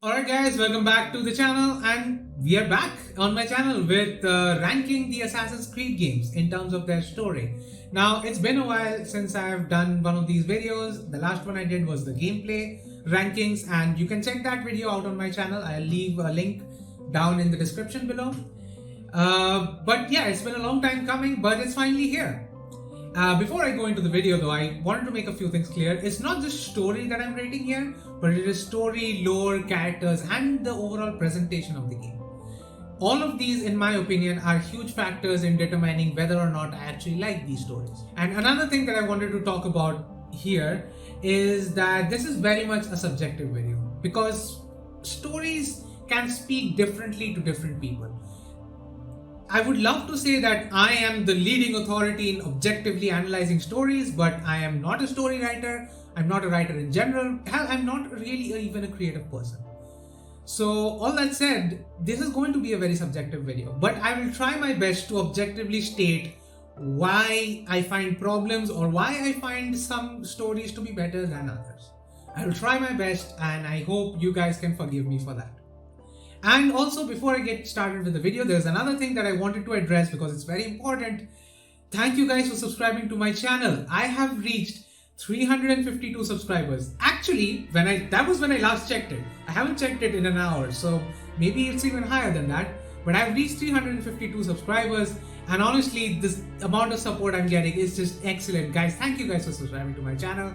Alright guys, welcome back to the channel, and we are back on my channel with ranking the Assassin's Creed games in terms of their story. Now it's been a while since I've done one of these videos. The last one I did was the gameplay rankings, and you can check that video out on my channel. I'll leave a link down in the description below. But yeah, it's been a long time coming, but it's finally here. Before I go into the video though, I wanted to make a few things clear. It's not just story that I'm rating here, but it is story, lore, characters, and the overall presentation of the game. All of these, in my opinion, are huge factors in determining whether or not I actually like these stories. And another thing that I wanted to talk about here is that this is very much a subjective video, because stories can speak differently to different people. I would love to say that I am the leading authority in objectively analyzing stories, but I am not a story writer. I'm not a writer in general. Hell, I'm not really even a creative person. So all that said, this is going to be a very subjective video, but I will try my best to objectively state why I find problems or why I find some stories to be better than others. I will try my best, and I hope you guys can forgive me for that. And also, before I get started with the video, there's another thing that I wanted to address because it's very important. Thank you guys for subscribing to my channel. I have reached 352 subscribers. Actually, that was when I last checked it. I haven't checked it in an hour, so maybe it's even higher than that. But I've reached 352 subscribers, and honestly, this amount of support I'm getting is just excellent. Guys, thank you guys for subscribing to my channel.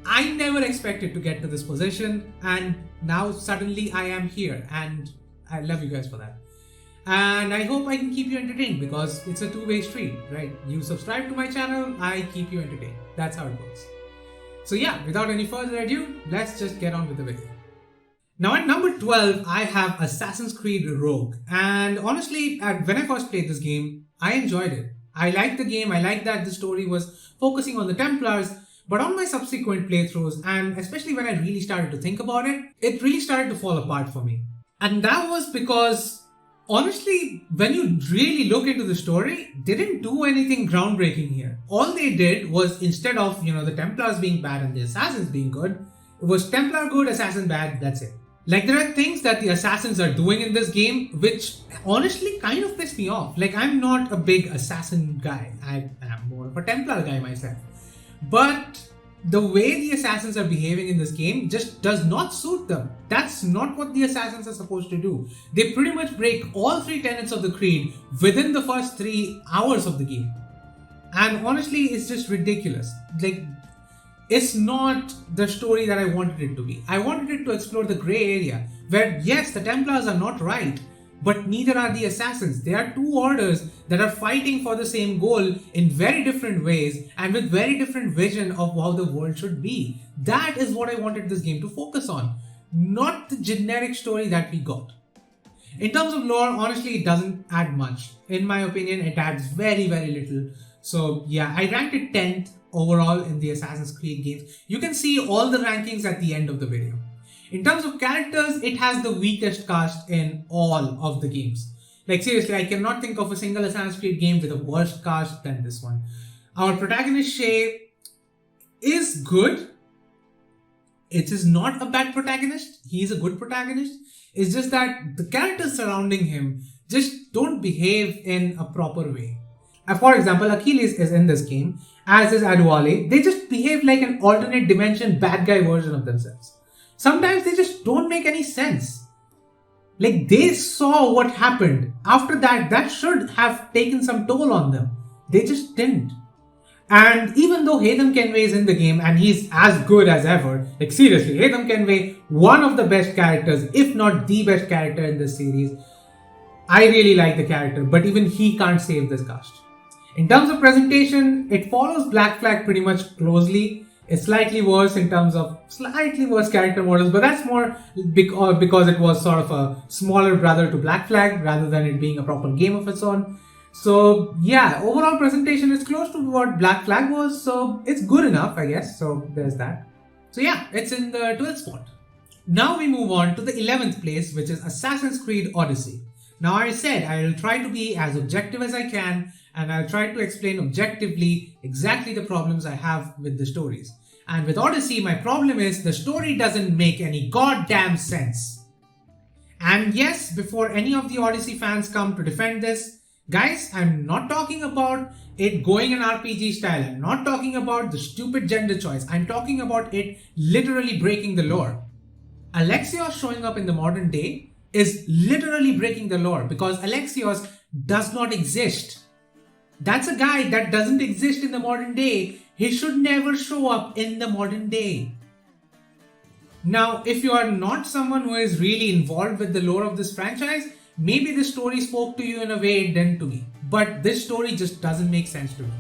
I never expected to get to this position, and now suddenly I am here, and I love you guys for that. And I hope I can keep you entertained, because it's a two-way street, right? You subscribe to my channel, I keep you entertained. That's how it goes. So yeah, without any further ado, let's just get on with the video. Now at number 12, I have Assassin's Creed Rogue. And honestly, when I first played this game, I enjoyed it. I liked the game, I liked that the story was focusing on the Templars. But on my subsequent playthroughs, and especially when I really started to think about it, it really started to fall apart for me. And that was because, honestly, when you really look into the story, they didn't do anything groundbreaking here. All they did was, instead of, the Templars being bad and the Assassins being good, it was Templar good, Assassin bad, that's it. Like, there are things that the Assassins are doing in this game which honestly kind of piss me off. Like, I'm not a big Assassin guy. I am more of a Templar guy myself. But the way the Assassins are behaving in this game just does not suit them. That's not what the Assassins are supposed to do. They pretty much break all three tenets of the creed within the first 3 hours of the game. And honestly, it's just ridiculous. Like, it's not the story that I wanted it to be. I wanted it to explore the grey area, where yes, the Templars are not right, but neither are the Assassins. They are two orders that are fighting for the same goal in very different ways and with very different vision of how the world should be. That is what I wanted this game to focus on, not the generic story that we got. In terms of lore, honestly, it doesn't add much. In my opinion, it adds very, very little. So yeah, I ranked it 10th overall in the Assassin's Creed games. You can see all the rankings at the end of the video. In terms of characters, it has the weakest cast in all of the games. Like seriously, I cannot think of a single Assassin's Creed game with a worse cast than this one. Our protagonist Shay is good. It is not a bad protagonist. He is a good protagonist. It's just that the characters surrounding him just don't behave in a proper way. For example, Achilles is in this game, as is Adewale. They just behave like an alternate dimension bad guy version of themselves. Sometimes they just don't make any sense. Like, they saw what happened. After that, that should have taken some toll on them. They just didn't. And even though Haytham Kenway is in the game and he's as good as ever, like seriously, Haytham Kenway, one of the best characters, if not the best character in this series. I really like the character, but even he can't save this cast. In terms of presentation, it follows Black Flag pretty much closely. It's slightly worse in terms of slightly worse character models, but that's more because it was sort of a smaller brother to Black Flag rather than it being a proper game of its own. So yeah, overall presentation is close to what Black Flag was, so it's good enough, I guess. So there's that. So yeah, it's in the 12th spot. Now we move on to the 11th place, which is Assassin's Creed Odyssey. Now I said I will try to be as objective as I can, and I'll try to explain objectively exactly the problems I have with the stories. And with Odyssey, my problem is the story doesn't make any goddamn sense. And yes, before any of the Odyssey fans come to defend this, guys, I'm not talking about it going an RPG style. I'm not talking about the stupid gender choice. I'm talking about it literally breaking the lore. Alexios showing up in the modern day is literally breaking the lore because Alexios does not exist. That's a guy that doesn't exist in the modern day. He should never show up in the modern day. Now, if you are not someone who is really involved with the lore of this franchise, maybe this story spoke to you in a way it didn't to me. But this story just doesn't make sense to me.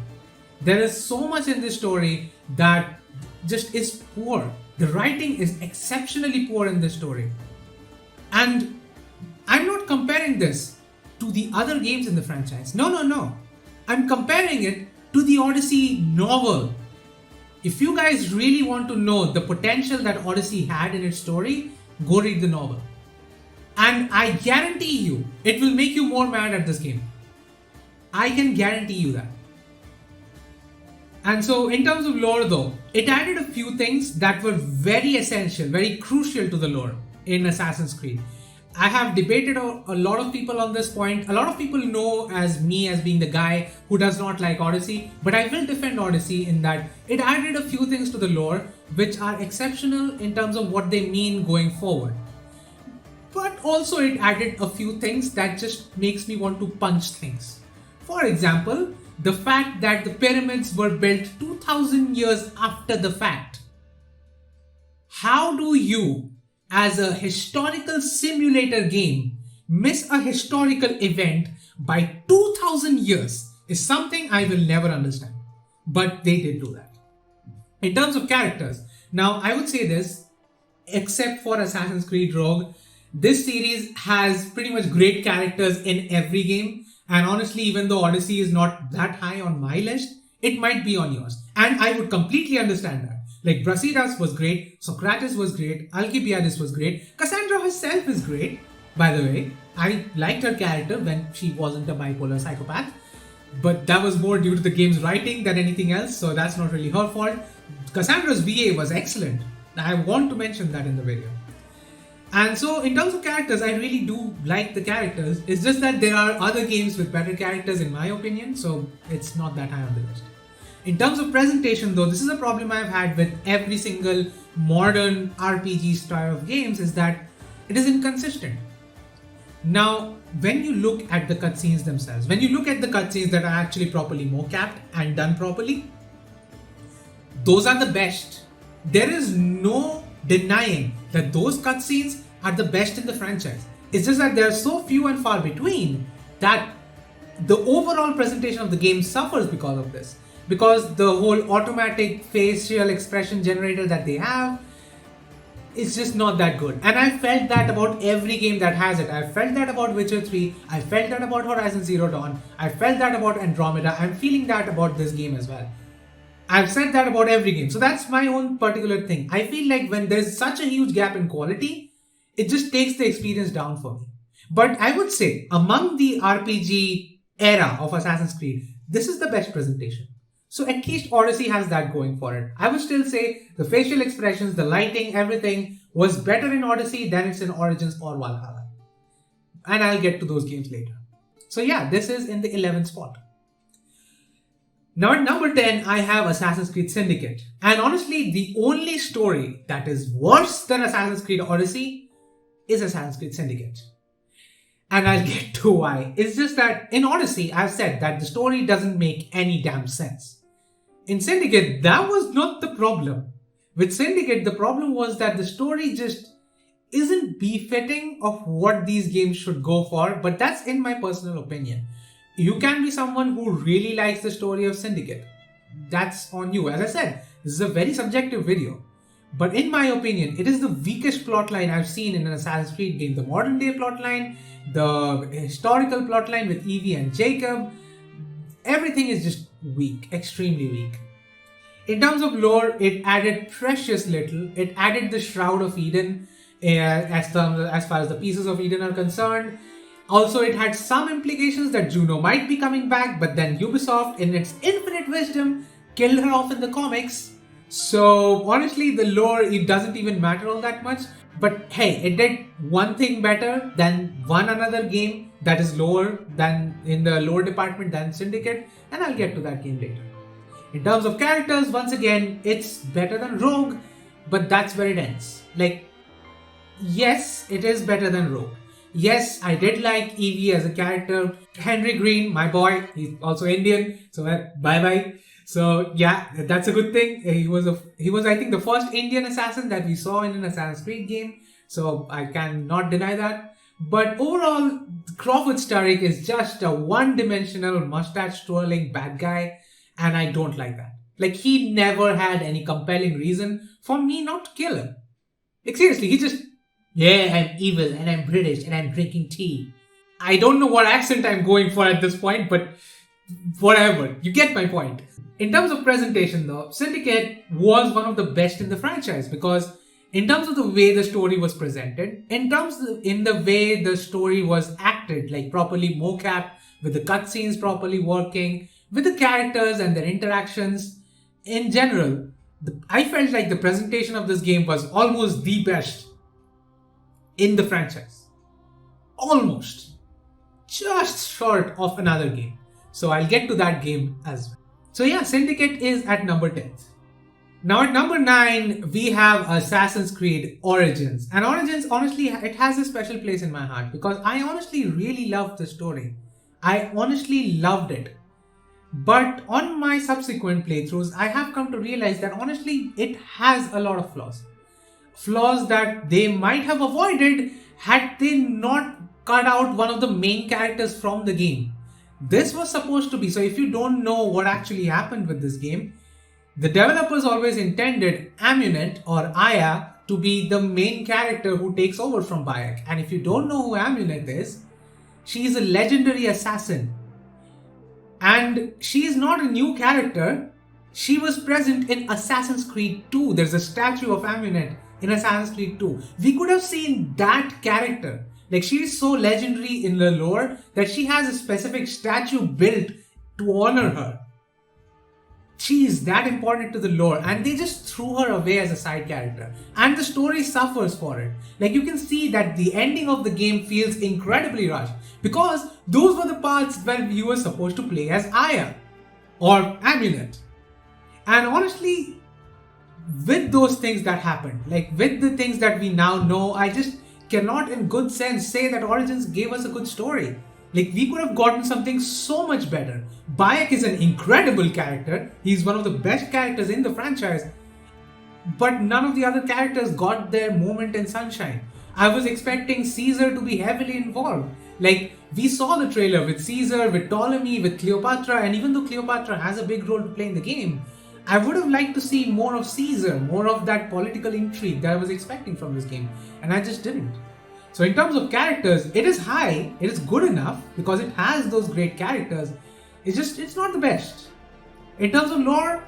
There is so much in this story that just is poor. The writing is exceptionally poor in this story. And I'm not comparing this to the other games in the franchise. No. I'm comparing it to the Odyssey novel. If you guys really want to know the potential that Odyssey had in its story, go read the novel. And I guarantee you, it will make you more mad at this game. I can guarantee you that. And so in terms of lore though, it added a few things that were very essential, very crucial to the lore in Assassin's Creed. I have debated a lot of people on this point. A lot of people know as me as being the guy who does not like Odyssey, but I will defend Odyssey in that it added a few things to the lore which are exceptional in terms of what they mean going forward. But also it added a few things that just makes me want to punch things. For example, the fact that the pyramids were built 2000 years after the fact. How do you, as a historical simulator game, miss a historical event by 2000 years is something I will never understand. But they did do that. In terms of characters, now I would say this, except for Assassin's Creed Rogue, this series has pretty much great characters in every game. And honestly, even though Odyssey is not that high on my list, it might be on yours. And I would completely understand that. Like Brasidas was great, Socrates was great, Alcibiades was great, Cassandra herself is great. By the way, I liked her character when she wasn't a bipolar psychopath. But that was more due to the game's writing than anything else, so that's not really her fault. Cassandra's VA was excellent. I want to mention that in the video. And so in terms of characters, I really do like the characters. It's just that there are other games with better characters in my opinion, so it's not that high on the list. In terms of presentation though, this is a problem I've had with every single modern RPG style of games is that it is inconsistent. Now, when you look at the cutscenes themselves, when you look at the cutscenes that are actually properly mocapped and done properly, those are the best. There is no denying that those cutscenes are the best in the franchise. It's just that they are so few and far between that the overall presentation of the game suffers because of this. Because the whole automatic facial expression generator that they have is just not that good. And I felt that about every game that has it. I felt that about Witcher 3, I felt that about Horizon Zero Dawn, I felt that about Andromeda, I'm feeling that about this game as well. I've said that about every game. So that's my own particular thing. I feel like when there's such a huge gap in quality, it just takes the experience down for me. But I would say among the RPG era of Assassin's Creed, this is the best presentation. So at least Odyssey has that going for it. I would still say the facial expressions, the lighting, everything was better in Odyssey than it's in Origins or Valhalla. And I'll get to those games later. So yeah, this is in the 11th spot. Now at number 10, I have Assassin's Creed Syndicate. And honestly, the only story that is worse than Assassin's Creed Odyssey is Assassin's Creed Syndicate. And I'll get to why. It's just that in Odyssey, I've said that the story doesn't make any damn sense. In Syndicate, that was not the problem. With Syndicate, the problem was that the story just isn't befitting of what these games should go for, but that's in my personal opinion. You can be someone who really likes the story of Syndicate. That's on you. As I said, this is a very subjective video. But in my opinion, it is the weakest plotline I've seen in an Assassin's Creed game. The modern day plotline, the historical plotline with Evie and Jacob, everything is just weak, extremely weak. In terms of lore, it added precious little. It added the Shroud of Eden as far as the pieces of Eden are concerned. Also, it had some implications that Juno might be coming back, but then Ubisoft, in its infinite wisdom, killed her off in the comics. So honestly, the lore, it doesn't even matter all that much. But hey, it did one thing better than one another game that is lower than in the lower department than Syndicate, and I'll get to that game later. In terms of characters, once again, it's better than Rogue, but that's where it ends. Like, yes, it is better than Rogue. Yes, I did like Evie as a character. Henry Green, my boy, he's also Indian, so bye bye. So yeah, that's a good thing. He was I think the first Indian assassin that we saw in an Assassin's Creed game. So I cannot deny that. But overall, Crawford Starrick is just a one-dimensional mustache-twirling bad guy, and I don't like that. Like, he never had any compelling reason for me not to kill him. Like, seriously, he just, yeah, I'm evil and I'm British and I'm drinking tea. I don't know what accent I'm going for at this point, but whatever. You get my point. In terms of presentation though, Syndicate was one of the best in the franchise because in terms of the way the story was presented, in the way the story was acted, like properly mocap, with the cutscenes properly working, with the characters and their interactions, in general, I felt like the presentation of this game was almost the best in the franchise. Almost. Just short of another game. So I'll get to that game as well. So yeah, Syndicate is at number 10. Now at number 9, we have Assassin's Creed Origins. And Origins, honestly, it has a special place in my heart because I honestly really loved the story. I honestly loved it. But on my subsequent playthroughs, I have come to realize that honestly, it has a lot of flaws. Flaws that they might have avoided had they not cut out one of the main characters from the game. This was supposed to be, so if you don't know what actually happened with this game, the developers always intended Amunet or Aya to be the main character who takes over from Bayek. And if you don't know who Amunet is, she is a legendary assassin. And she is not a new character. She was present in Assassin's Creed 2. There's a statue of Amunet in Assassin's Creed 2. We could have seen that character. Like, she is so legendary in the lore that she has a specific statue built to honor her. She is that important to the lore, and they just threw her away as a side character. And the story suffers for it. Like, you can see that the ending of the game feels incredibly rushed because those were the parts where you were supposed to play as Aya or Amulet. And honestly, with those things that happened, like with the things that we now know, I just cannot in good sense say that Origins gave us a good story. Like, we could have gotten something so much better. Bayek is an incredible character. He's one of the best characters in the franchise. But none of the other characters got their moment in sunshine. I was expecting Caesar to be heavily involved. Like, we saw the trailer with Caesar, with Ptolemy, with Cleopatra, and even though Cleopatra has a big role to play in the game, I would have liked to see more of Caesar, more of that political intrigue that I was expecting from this game, and I just didn't. So in terms of characters, it is high, it is good enough because it has those great characters. It's not the best. In terms of lore,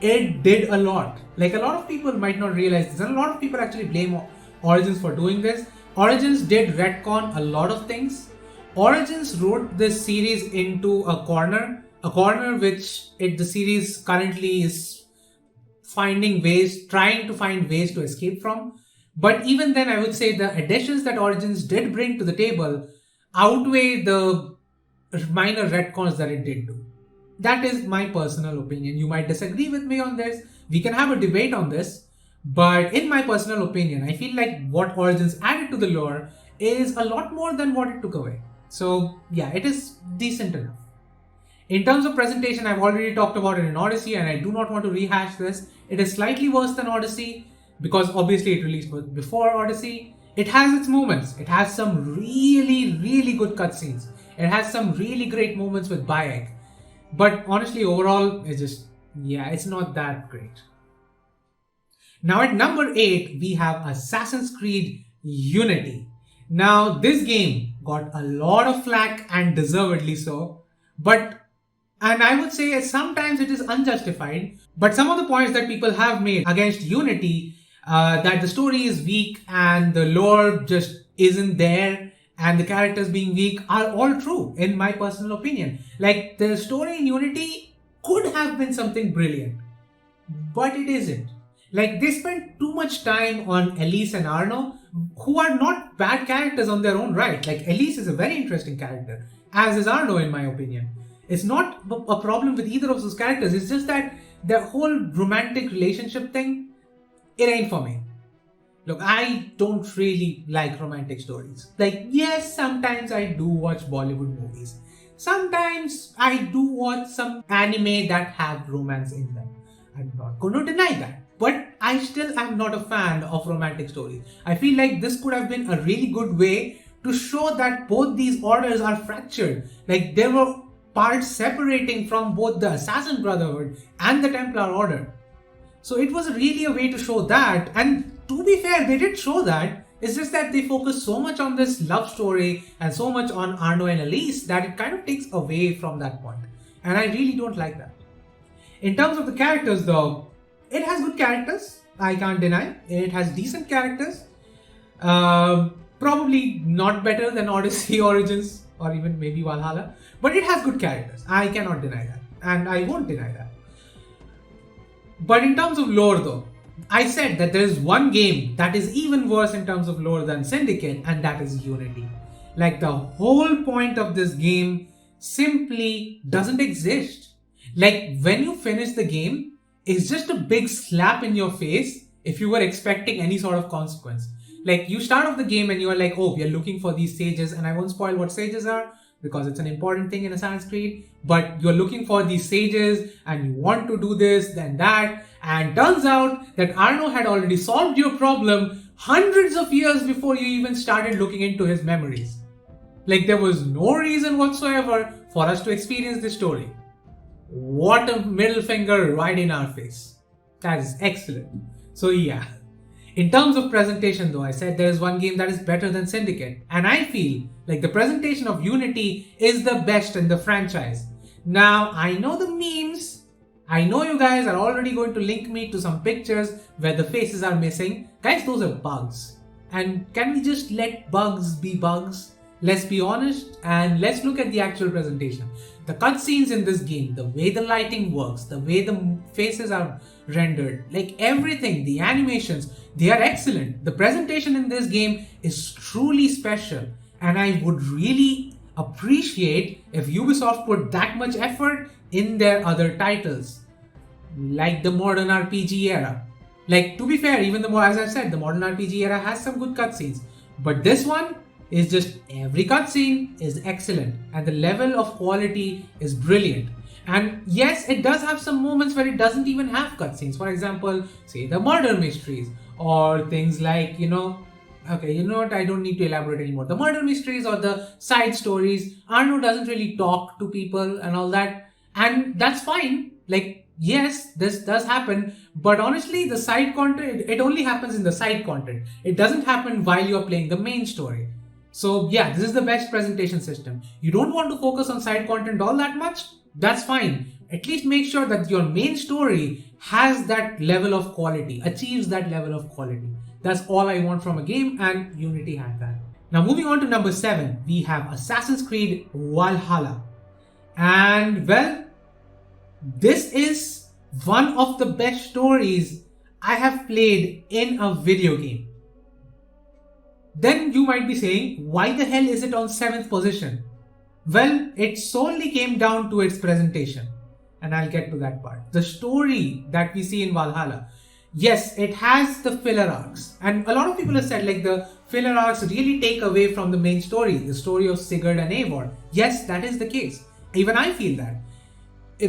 it did a lot. Like, a lot of people might not realize this, and a lot of people actually blame Origins for doing this. Origins did retcon a lot of things. Origins wrote this series into a corner which the series currently is trying to find ways to escape from. But even then, I would say the additions that Origins did bring to the table outweigh the minor retcons that it did do. That is my personal opinion. You might disagree with me on this. We can have a debate on this. But in my personal opinion, I feel like what Origins added to the lore is a lot more than what it took away. So yeah, it is decent enough. In terms of presentation, I've already talked about it in Odyssey, and I do not want to rehash this. It is slightly worse than Odyssey because obviously it released before Odyssey. It has its moments. It has some really, really good cutscenes. It has some really great moments with Bayek. But honestly, overall, it's not that great. Now at number 8, we have Assassin's Creed Unity. Now, this game got a lot of flack, and deservedly so. And I would say sometimes it is unjustified, but some of the points that people have made against Unity, that the story is weak and the lore just isn't there and the characters being weak, are all true in my personal opinion. Like, the story in Unity could have been something brilliant, but it isn't. Like, they spent too much time on Elise and Arno who are not bad characters on their own right. Like Elise is a very interesting character, as is Arno in my opinion. It's not a problem with either of those characters. It's just that the whole romantic relationship thing, it ain't for me. Look, I don't really like romantic stories. Like, yes, sometimes I do watch Bollywood movies. Sometimes I do watch some anime that have romance in them. I'm not going to deny that. But I still am not a fan of romantic stories. I feel like this could have been a really good way to show that both these orders are fractured. Like, there were parts separating from both the Assassin Brotherhood and the Templar Order. So it was really a way to show that, and to be fair, they did show that. It's just that they focus so much on this love story and so much on Arno and Elise that it kind of takes away from that point. And I really don't like that. In terms of the characters though, it has good characters, I can't deny. It has decent characters. Probably not better than Odyssey Origins or even maybe Valhalla, but it has good characters. I cannot deny that, and I won't deny that. But in terms of lore though, I said that there is one game that is even worse in terms of lore than Syndicate, and that is Unity. Like, the whole point of this game simply doesn't exist. Like, when you finish the game, it's just a big slap in your face if you were expecting any sort of consequence. Like, you start off the game and you are like, oh, we are looking for these sages, and I won't spoil what sages are because it's an important thing in Assassin's Creed, but you're looking for these sages and you want to do this, then that, and turns out that Arno had already solved your problem hundreds of years before you even started looking into his memories. Like, there was no reason whatsoever for us to experience this story. What a middle finger right in our face. That is excellent. So yeah. In terms of presentation though, I said there is one game that is better than Syndicate, and I feel like the presentation of Unity is the best in the franchise. Now, I know the memes. I know you guys are already going to link me to some pictures where the faces are missing. Guys, those are bugs. And can we just let bugs be bugs? Let's be honest and let's look at the actual presentation. The cutscenes in this game, the way the lighting works, the way the faces are rendered, like everything, the animations, they are excellent. The presentation in this game is truly special, and I would really appreciate if Ubisoft put that much effort in their other titles, like the modern RPG era. Like, to be fair, even as I said, the modern RPG era has some good cutscenes, but this one is just, every cutscene is excellent and the level of quality is brilliant. And yes, it does have some moments where it doesn't even have cutscenes. For example, say the murder mysteries or things like, okay, you know what, I don't need to elaborate anymore. The murder mysteries or the side stories, Arno doesn't really talk to people and all that. And that's fine. Like, yes, this does happen, but honestly, the side content, it only happens in the side content. It doesn't happen while you're playing the main story. So yeah, this is the best presentation system. You don't want to focus on side content all that much? That's fine. At least make sure that your main story has that level of quality, achieves that level of quality. That's all I want from a game, and Unity had that. Now moving on to number 7, we have Assassin's Creed Valhalla. And well, this is one of the best stories I have played in a video game. Then you might be saying, why the hell is it on 7th position? Well, it solely came down to its presentation, and I'll get to that part. The story that we see in Valhalla, yes, it has the filler arcs, and a lot of people have said like the filler arcs really take away from the main story, the story of Sigurd and Eivor. Yes, that is the case. Even I feel that.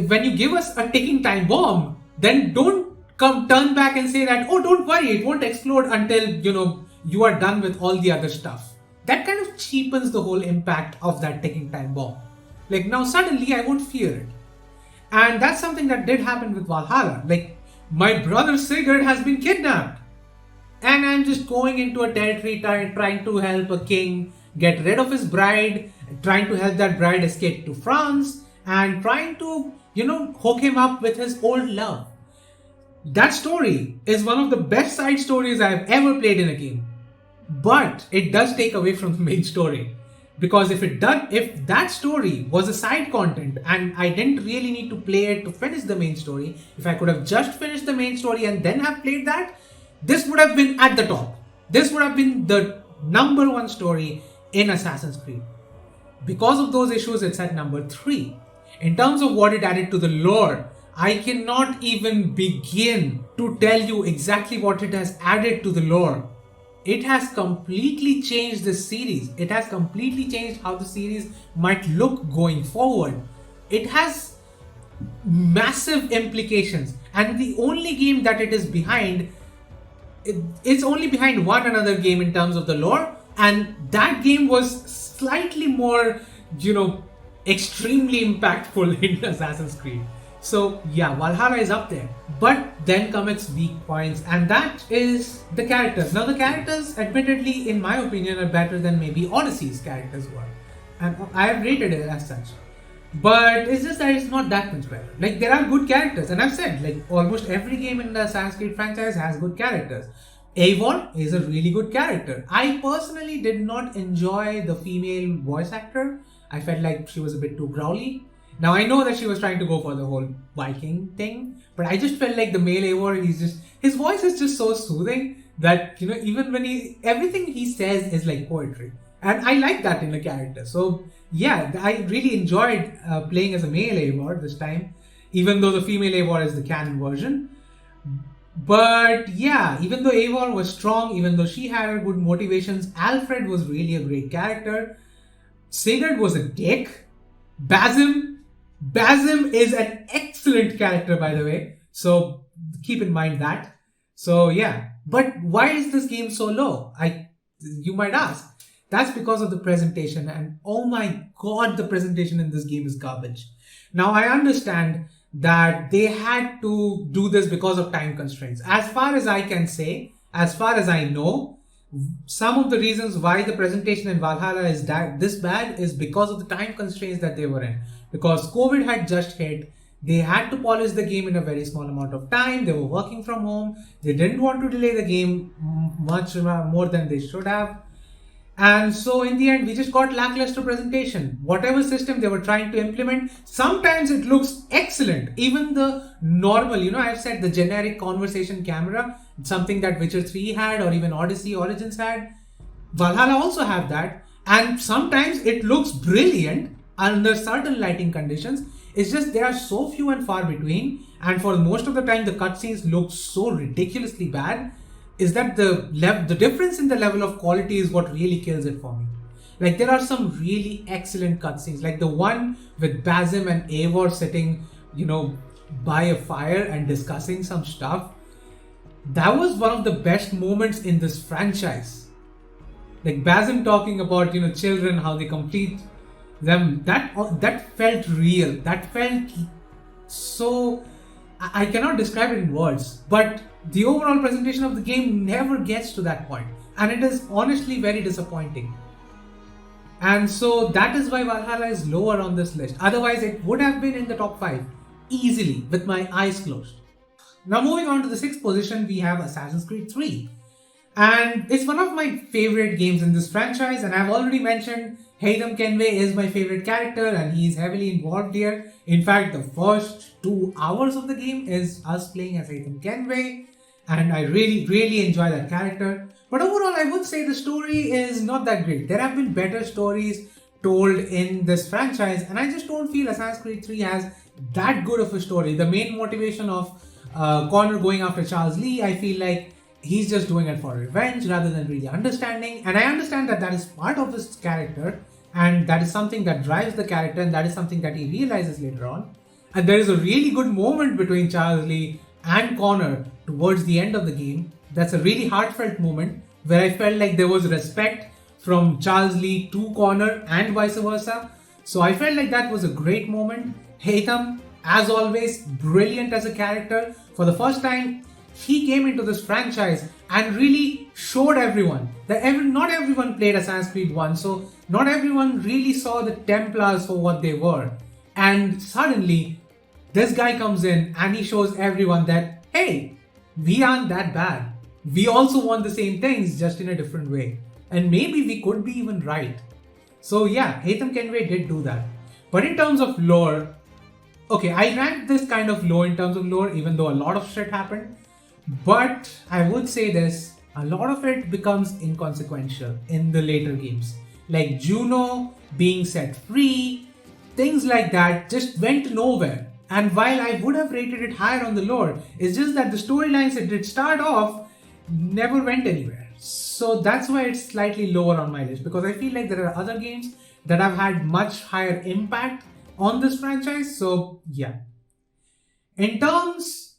When you give us a ticking time bomb, then don't turn back and say that, oh, don't worry, it won't explode until, you are done with all the other stuff. That kind of cheapens the whole impact of that ticking time bomb. Like, now suddenly I won't fear it. And that's something that did happen with Valhalla. Like, my brother Sigurd has been kidnapped. And I'm just going into a territory trying to help a king get rid of his bride, trying to help that bride escape to France, and trying to, hook him up with his old love. That story is one of the best side stories I've ever played in a game. But it does take away from the main story. Because if that story was a side content and I didn't really need to play it to finish the main story, if I could have just finished the main story and then have played that, this would have been at the top. This would have been the number one story in Assassin's Creed. Because of those issues, it's at number 3. In terms of what it added to the lore, I cannot even begin to tell you exactly what it has added to the lore. It has completely changed the series. It has completely changed how the series might look going forward. It has massive implications, and the only game that it is behind, it's only behind one another game in terms of the lore, and that game was slightly more, extremely impactful in Assassin's Creed. So yeah, Valhalla is up there. But then come its weak points, and that is the characters. Now the characters, admittedly, in my opinion, are better than maybe Odyssey's characters were. And I have rated it as such. But it's just that it's not that much better. Like, there are good characters, and I've said, like, almost every game in the Assassin's Creed franchise has good characters. Eivor is a really good character. I personally did not enjoy the female voice actor. I felt like she was a bit too growly. Now I know that she was trying to go for the whole Viking thing, but I just felt like the male Eivor, his voice is just so soothing that, even when everything he says is like poetry. And I like that in a character. So yeah, I really enjoyed playing as a male Eivor this time, even though the female Eivor is the canon version. But yeah, even though Eivor was strong, even though she had good motivations, Alfred was really a great character. Sigurd was a dick. Basim is an excellent character, by the way. So keep in mind that. So yeah, but why is this game so low? You might ask. That's because of the presentation, and oh my god, the presentation in this game is garbage. Now I understand that they had to do this because of time constraints. As far as I can say, as far as I know, some of the reasons why the presentation in Valhalla is this bad is because of the time constraints that they were in. Because COVID had just hit, they had to polish the game in a very small amount of time. They were working from home. They didn't want to delay the game much more than they should have. And so in the end, we just got lackluster presentation. Whatever system they were trying to implement, sometimes it looks excellent. Even the normal, I've said the generic conversation camera, something that Witcher 3 had, or even Odyssey Origins had. Valhalla also have that. And sometimes it looks brilliant under certain lighting conditions. It's just they are so few and far between. And for most of the time, the cutscenes look so ridiculously bad. Is that the difference in the level of quality is what really kills it for me. Like, there are some really excellent cutscenes, like the one with Basim and Eivor sitting, by a fire and discussing some stuff. That was one of the best moments in this franchise. Like Basim talking about, children, how they complete them. That felt real. That felt so... I cannot describe it in words, but the overall presentation of the game never gets to that point, and it is honestly very disappointing. And so that is why Valhalla is lower on this list. Otherwise, it would have been in the top 5 easily with my eyes closed. Now moving on to the 6th position, we have Assassin's Creed 3. And it's one of my favorite games in this franchise, and I've already mentioned Haytham Kenway is my favorite character and he's heavily involved here. In fact, the first 2 hours of the game is us playing as Haytham Kenway, and I really enjoy that character. But overall, I would say the story is not that great. There have been better stories told in this franchise, and I just don't feel Assassin's Creed 3 has that good of a story. The main motivation of Connor going after Charles Lee, I feel like he's just doing it for revenge rather than really understanding. And I understand that is part of his character, and that is something that drives the character, and that is something that he realizes later on. And there is a really good moment between Charles Lee and Connor towards the end of the game. That's a really heartfelt moment where I felt like there was respect from Charles Lee to Connor and vice versa. So I felt like that was a great moment. Haytham, as always, brilliant as a character. For the first time, he came into this franchise and really showed everyone that not everyone played Assassin's Creed 1, so not everyone really saw the Templars for what they were. And suddenly, this guy comes in and he shows everyone that, hey, we aren't that bad. We also want the same things, just in a different way. And maybe we could be even right. So yeah, Haytham Kenway did do that. But in terms of lore, okay, I ranked this kind of low in terms of lore, even though a lot of shit happened. But I would say this, a lot of it becomes inconsequential in the later games. Like Juno being set free, things like that just went nowhere. And while I would have rated it higher on the lore, it's just that the storylines that did start off never went anywhere. So that's why it's slightly lower on my list, because I feel like there are other games that have had much higher impact on this franchise. So yeah. In terms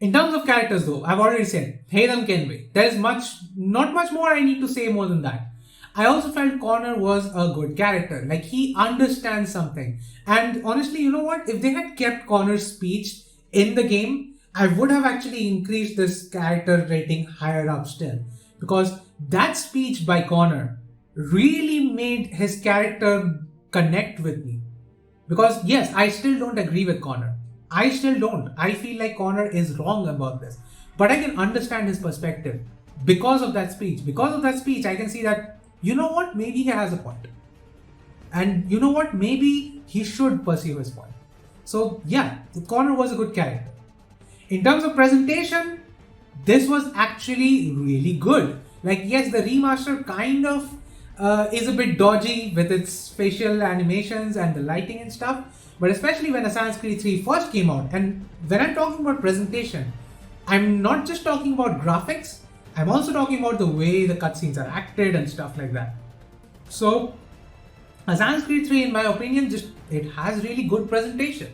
of characters though, I've already said Haytham Kenway. There's not much more I need to say more than that. I also felt Connor was a good character. Like, he understands something. And honestly, you know what? If they had kept Connor's speech in the game, I would have actually increased this character rating higher up still. Because that speech by Connor really made his character connect with me. Because yes, I still don't agree with Connor. I still don't. I feel like Connor is wrong about this. But I can understand his perspective because of that speech. Because of that speech, I can see that, you know what, maybe he has a point. And you know what, maybe he should pursue his point. So yeah, Connor was a good character. In terms of presentation, this was actually really good. Like, yes, the remaster kind of is a bit dodgy with its facial animations and the lighting and stuff. But especially when Assassin's Creed 3 first came out, and when I'm talking about presentation, I'm not just talking about graphics, I'm also talking about the way the cutscenes are acted and stuff like that. So, Assassin's Creed 3, in my opinion, it has really good presentation.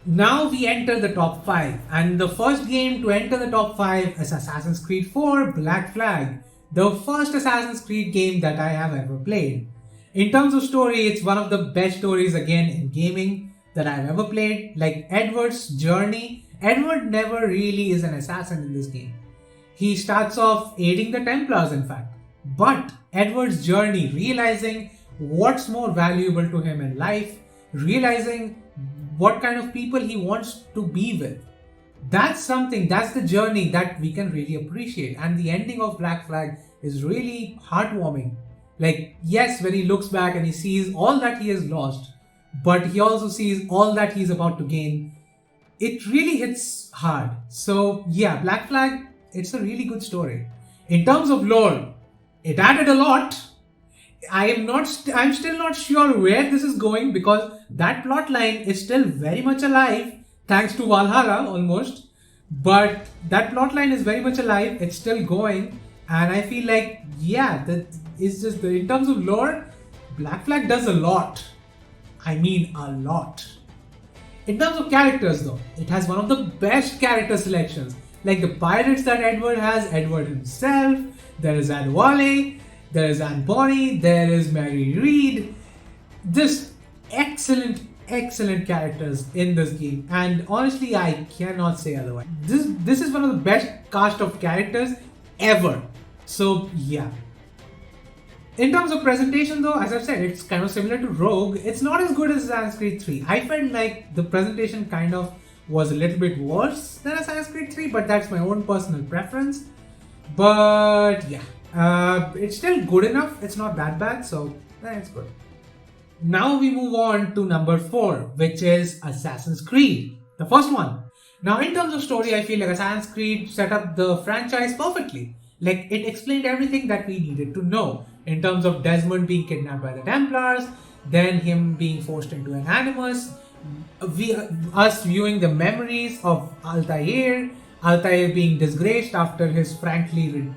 Now we enter the top 5, and the first game to enter the top 5 is Assassin's Creed 4 Black Flag, the first Assassin's Creed game that I have ever played. In terms of story, it's one of the best stories again in gaming that I've ever played. Like Edward's journey, Edward never really is an assassin in this game. He starts off aiding the Templars, in fact. But Edward's journey, realizing what's more valuable to him in life, realizing what kind of people he wants to be with, that's the journey that we can really appreciate. And the ending of Black Flag is really heartwarming. Like, yes, when he looks back and he sees all that he has lost, but he also sees all that he's about to gain, it really hits hard. So yeah, Black Flag, it's a really good story. In terms of lore, it added a lot. I'm still not sure where this is going, because that plot line is still very much alive, thanks to Valhalla almost. But that plot line is very much alive, it's still going, and I feel like, yeah, that is just in terms of lore, Black Flag does a lot. I mean, a lot. In terms of characters though, it has one of the best character selections. Like the pirates that Edward has, Edward himself, there is Adwale, there is Anne Bonny, there is Mary Read. Just excellent characters in this game, and honestly, I cannot say otherwise. This is one of the best cast of characters ever. So yeah. In terms of presentation though, as I've said, it's kind of similar to Rogue. It's not as good as Assassin's Creed 3. I felt like the presentation kind of was a little bit worse than Assassin's Creed 3, but that's my own personal preference. But yeah, it's still good enough. It's not that bad, so it's good. Now we move on to number 4, which is Assassin's Creed, the first one. Now in terms of story, I feel like Assassin's Creed set up the franchise perfectly. Like, it explained everything that we needed to know in terms of Desmond being kidnapped by the Templars, then him being forced into an animus, us viewing the memories of Altair being disgraced after his frankly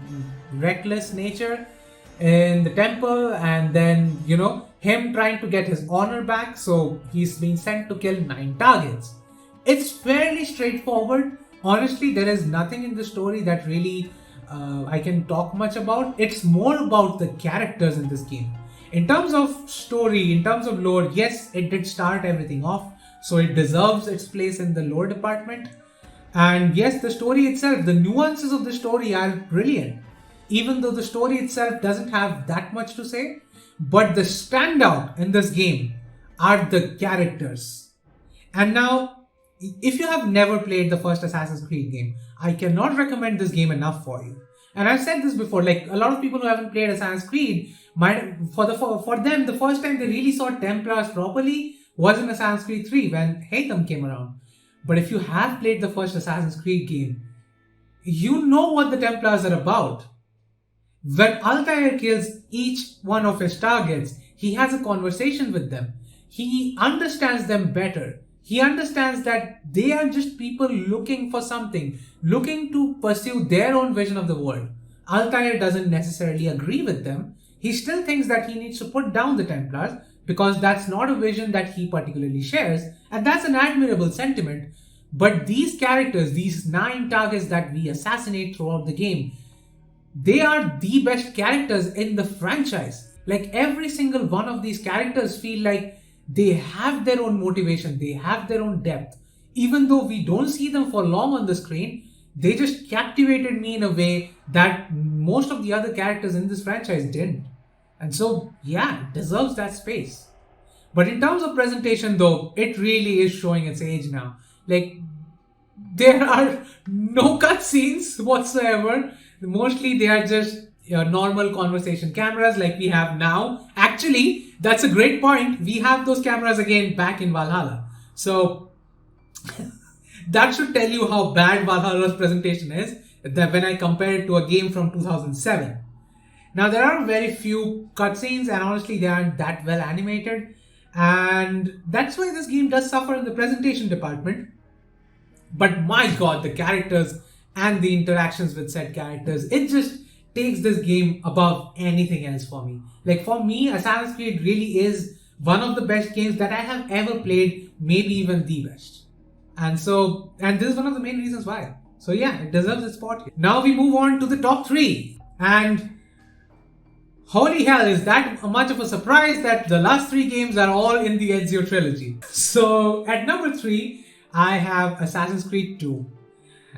reckless nature in the temple, and then, you know, him trying to get his honor back, so he's being sent to kill 9 targets. It's fairly straightforward. Honestly, there is nothing in the story that really I can talk much about. It's more about the characters in this game. In terms of story, in terms of lore, yes, it did start everything off, so it deserves its place in the lore department. And yes, the story itself, the nuances of the story are brilliant. Even though the story itself doesn't have that much to say, but the standout in this game are the characters. And now, if you have never played the first Assassin's Creed game, I cannot recommend this game enough for you. And I've said this before, like, a lot of people who haven't played Assassin's Creed, for them, the first time they really saw Templars properly was in Assassin's Creed 3 when Haytham came around. But if you have played the first Assassin's Creed game, you know what the Templars are about. When Altair kills each one of his targets, he has a conversation with them. He understands them better. He understands that they are just people looking for something, looking to pursue their own vision of the world. Altair doesn't necessarily agree with them. He still thinks that he needs to put down the Templars because that's not a vision that he particularly shares, and that's an admirable sentiment. But these characters, these 9 targets that we assassinate throughout the game, they are the best characters in the franchise. Like, every single one of these characters feel like they have their own motivation, they have their own depth. Even though we don't see them for long on the screen, they just captivated me in a way that most of the other characters in this franchise didn't. And so, yeah, it deserves that space. But in terms of presentation though, it really is showing its age now. Like, there are no cutscenes whatsoever. Mostly they are just normal conversation cameras like we have now. Actually, that's a great point. We have those cameras again back in Valhalla. So that should tell you how bad Valhalla's presentation is that when I compare it to a game from 2007. Now, there are very few cutscenes and honestly they aren't that well animated. And that's why this game does suffer in the presentation department. But my god, the characters and the interactions with said characters, it just takes this game above anything else for me. Like, for me, Assassin's Creed really is one of the best games that I have ever played, maybe even the best. And this is one of the main reasons why. So yeah, it deserves its spot here. Now we move on to the top 3. And holy hell, is that much of a surprise that the last 3 games are all in the Ezio trilogy. So at number 3, I have Assassin's Creed 2.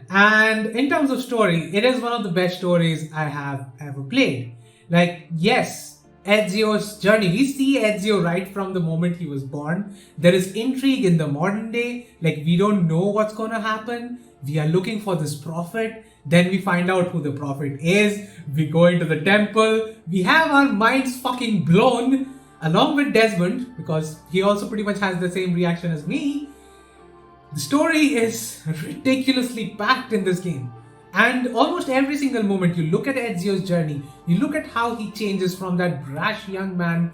And in terms of story, it is one of the best stories I have ever played. Like, yes, Ezio's journey. We see Ezio right from the moment he was born. There is intrigue in the modern day. Like, we don't know what's going to happen. We are looking for this prophet. Then we find out who the prophet is. We go into the temple. We have our minds fucking blown, along with Desmond, because he also pretty much has the same reaction as me. The story is ridiculously packed in this game. And almost every single moment you look at Ezio's journey, you look at how he changes from that brash young man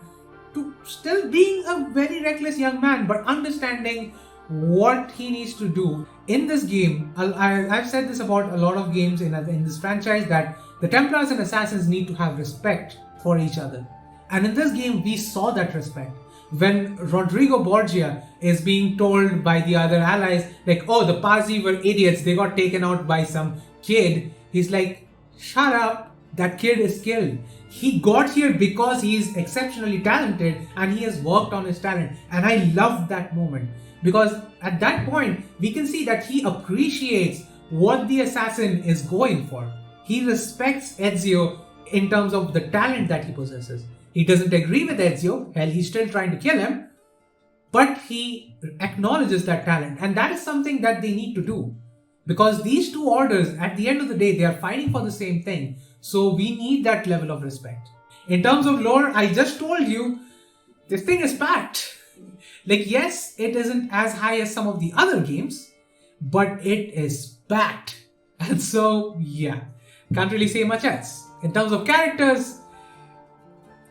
to still being a very reckless young man, but understanding what he needs to do. In this game, I've said this about a lot of games in this franchise, that the Templars and Assassins need to have respect for each other. And in this game, we saw that respect. When Rodrigo Borgia is being told by the other allies, like, oh, the Parsi were idiots, they got taken out by some kid, he's like, shut up, that kid is killed. He got here because he is exceptionally talented and he has worked on his talent. And I love that moment, because at that point, we can see that he appreciates what the assassin is going for. He respects Ezio in terms of the talent that he possesses. He doesn't agree with Ezio, hell, he's still trying to kill him, but he acknowledges that talent, and that is something that they need to do. Because these two orders, at the end of the day, they are fighting for the same thing, so we need that level of respect. In terms of lore, I just told you, this thing is packed. Like, yes, it isn't as high as some of the other games, but it is packed. And so, yeah, can't really say much else. In terms of characters,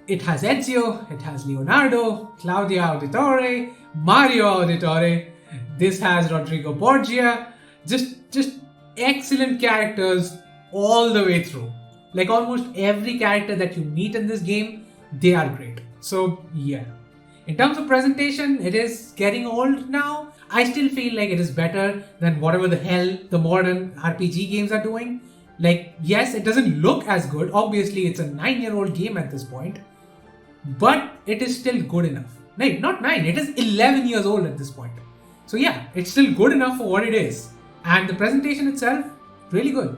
it has Ezio, it has Leonardo, Claudia Auditore, Mario Auditore. This has Rodrigo Borgia. Just excellent characters all the way through. Like, almost every character that you meet in this game, they are great. So yeah. In terms of presentation, it is getting old now. I still feel like it is better than whatever the hell the modern RPG games are doing. Like, yes, it doesn't look as good. Obviously, it's a 9-year-old game at this point. But it is still good enough. No, not 9, it is 11 years old at this point. So yeah, it's still good enough for what it is. And the presentation itself, really good.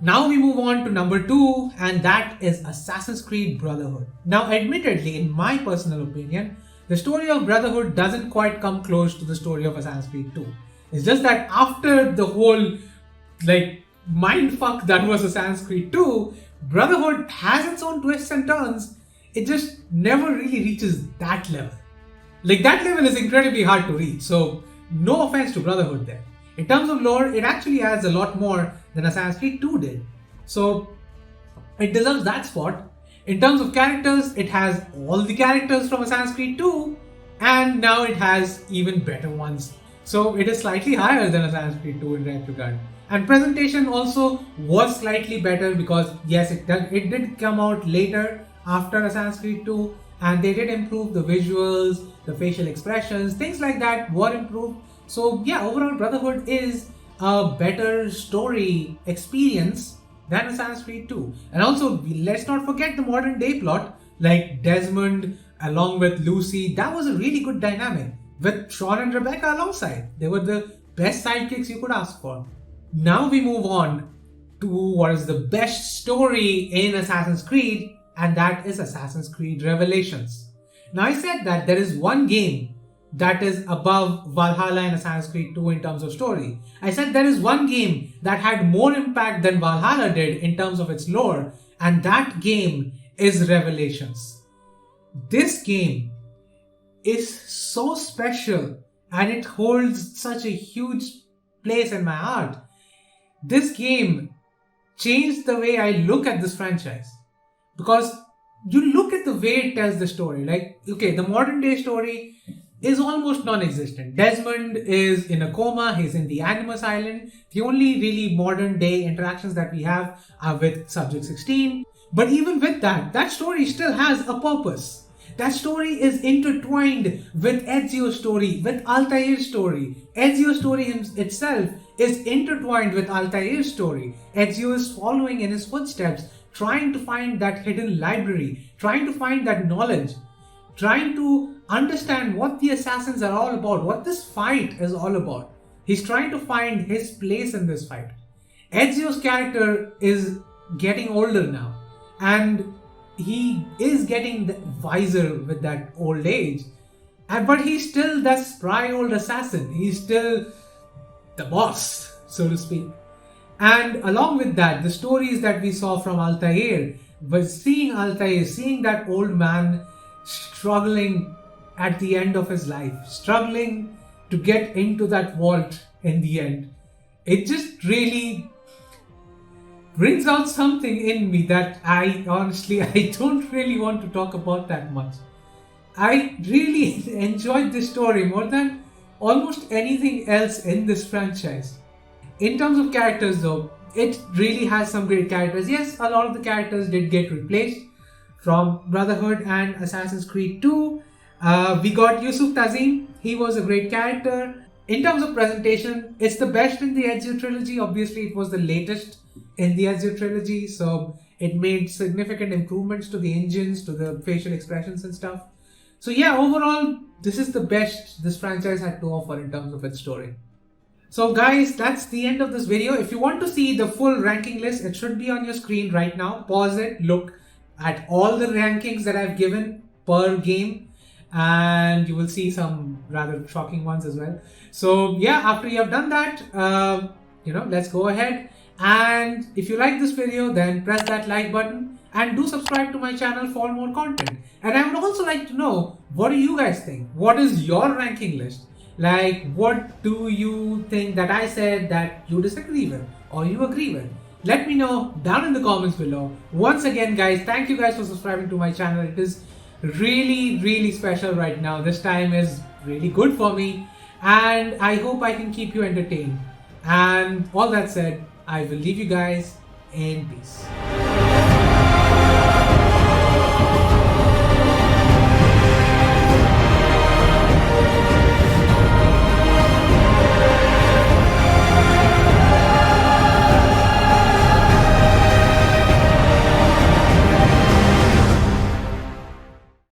Now we move on to number 2, and that is Assassin's Creed Brotherhood. Now, admittedly, in my personal opinion, the story of Brotherhood doesn't quite come close to the story of Assassin's Creed 2. It's just that after the whole, like, mindfuck that was Assassin's Creed 2, Brotherhood has its own twists and turns. It just never really reaches that level. Like, that level is incredibly hard to reach, so no offense to Brotherhood there. In terms of lore, it actually adds a lot more than Assassin's Creed 2 did. So it deserves that spot. In terms of characters, it has all the characters from Assassin's Creed 2, and now it has even better ones. So it is slightly higher than Assassin's Creed 2 in that regard. And presentation also was slightly better because yes, it did come out later after Assassin's Creed 2, and they did improve the visuals, the facial expressions, things like that were improved. So yeah, overall Brotherhood is a better story experience than Assassin's Creed 2. And also, let's not forget the modern day plot, like Desmond along with Lucy. That was a really good dynamic with Sean and Rebecca alongside. They were the best sidekicks you could ask for. Now we move on to what is the best story in Assassin's Creed, and that is Assassin's Creed Revelations. Now I said that there is one game that is above Valhalla and Assassin's Creed 2 in terms of story. I said there is one game that had more impact than Valhalla did in terms of its lore, and that game is Revelations. This game is so special and it holds such a huge place in my heart. This game changed the way I look at this franchise, because you look at the way it tells the story. Like, okay, the modern day story is almost non-existent. Desmond is in a coma, he's in the Animus Island. The only really modern day interactions that we have are with Subject 16. But even with that, that story still has a purpose. That story is intertwined with Ezio's story, with Altair's story. Ezio's story itself is intertwined with Altair's story. Ezio is following in his footsteps, trying to find that hidden library, trying to find that knowledge, trying to understand what the assassins are all about, what this fight is all about. He's trying to find his place in this fight. Ezio's character is getting older now, and he is getting wiser with that old age. But he's still that spry old assassin. He's still the boss, so to speak. And along with that, the stories that we saw from Altair, was seeing Altair, seeing that old man struggling at the end of his life, struggling to get into that vault in the end. It just really brings out something in me that I don't really want to talk about that much. I really enjoyed this story more than almost anything else in this franchise. In terms of characters though, it really has some great characters. Yes, a lot of the characters did get replaced from Brotherhood and Assassin's Creed 2. We got Yusuf Tazim. He was a great character. In terms of presentation, it's the best in the Ezio trilogy. Obviously, it was the latest in the Ezio trilogy, so it made significant improvements to the engines, to the facial expressions and stuff. So yeah, overall, this is the best this franchise had to offer in terms of its story. So guys, that's the end of this video. If you want to see the full ranking list, it should be on your screen right now. Pause it, look at all the rankings that I've given per game, and you will see some rather shocking ones as well. So yeah, after you have done that, let's go ahead, and if you like this video, then press that like button and do subscribe to my channel for more content. And I would also like to know, what do you guys think? What is your ranking list? Like, what do you think that I said that you disagree with or you agree with? Let me know down in the comments below. Once again guys, thank you guys for subscribing to my channel. It is really special right now. This time is really good for me, and I hope I can keep you entertained. And all that said, I will leave you guys in peace.